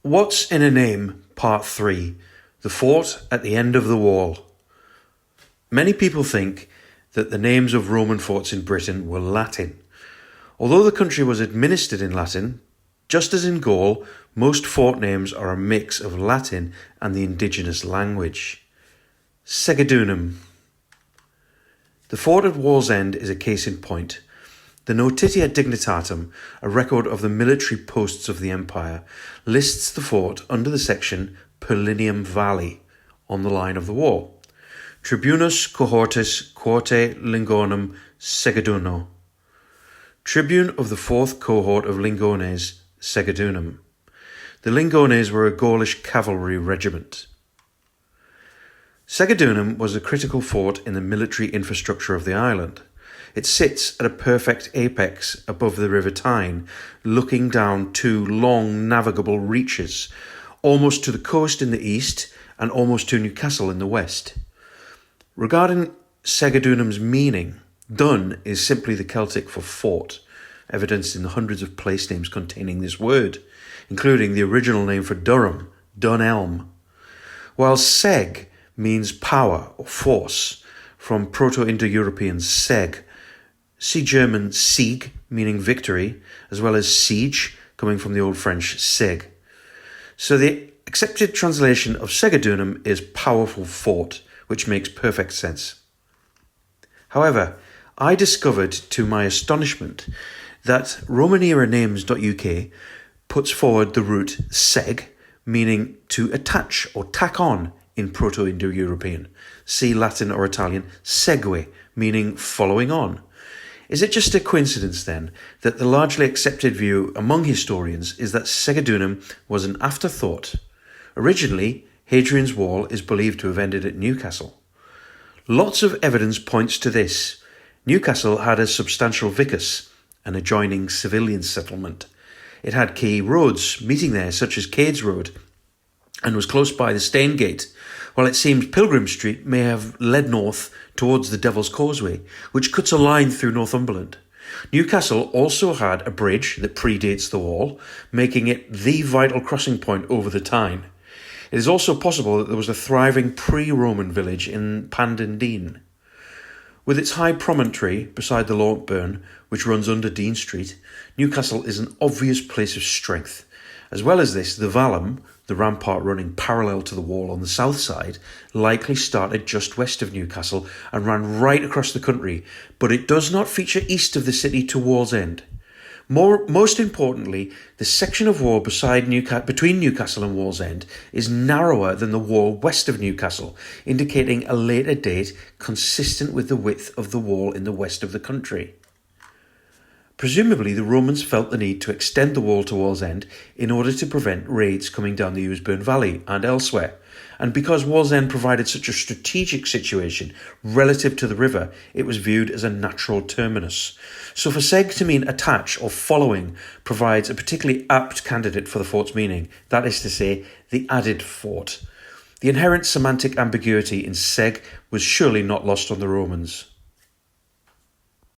What's in a Name, Part 3, The Fort at the End of the Wall. Many people think that the names of Roman forts in Britain were Latin. Although the country was administered in Latin, just as in Gaul, most fort names are a mix of Latin and the indigenous language. Segedunum. The fort at Wallsend is a case in point. The Notitia Dignitatum, a record of the military posts of the empire, lists the fort under the section Perlinium Valley on the line of the wall. Tribunus cohortis quote Lingonum Segeduno. Tribune of the 4th cohort of Lingones, Segedunum. The Lingones were a Gaulish cavalry regiment. Segedunum was a critical fort in the military infrastructure of the island. It sits at a perfect apex above the River Tyne, looking down 2 long navigable reaches, almost to the coast in the east and almost to Newcastle in the west. Regarding Segedunum's meaning, dun is simply the Celtic for fort, evidenced in the hundreds of place names containing this word, including the original name for Durham, Dunelm, while seg means power or force, from Proto-Indo-European seg. See German Sieg, meaning victory, as well as siege, coming from the Old French seg. So the accepted translation of Segedunum is powerful fort, which makes perfect sense. However, I discovered to my astonishment that RomanEraNames.uk puts forward the root seg, meaning to attach or tack on in Proto-Indo-European. See Latin or Italian segue, meaning following on. Is it just a coincidence then that the largely accepted view among historians is that Segedunum was an afterthought? Originally, Hadrian's Wall is believed to have ended at Newcastle. Lots of evidence points to this. Newcastle had a substantial vicus, an adjoining civilian settlement. It had key roads meeting there, such as Cades Road, and was close by the Stane Gate, while it seems Pilgrim Street may have led north towards the Devil's Causeway, which cuts a line through Northumberland. Newcastle also had a bridge that predates the wall, making it the vital crossing point over the Tyne. It is also possible that there was a thriving pre-Roman village in Pandendine. With its high promontory beside the Lochburn, which runs under Dean Street, Newcastle is an obvious place of strength. As well as this, the Vallum, the rampart running parallel to the wall on the south side, likely started just west of Newcastle and ran right across the country, but it does not feature east of the city to Wallsend. Most importantly, the section of wall between Newcastle and Wallsend is narrower than the wall west of Newcastle, indicating a later date consistent with the width of the wall in the west of the country. Presumably, the Romans felt the need to extend the wall to Wallsend in order to prevent raids coming down the Useburn Valley and elsewhere. And because Wallsend provided such a strategic situation relative to the river, it was viewed as a natural terminus. So for seg to mean attach or following provides a particularly apt candidate for the fort's meaning, that is to say, the added fort. The inherent semantic ambiguity in seg was surely not lost on the Romans.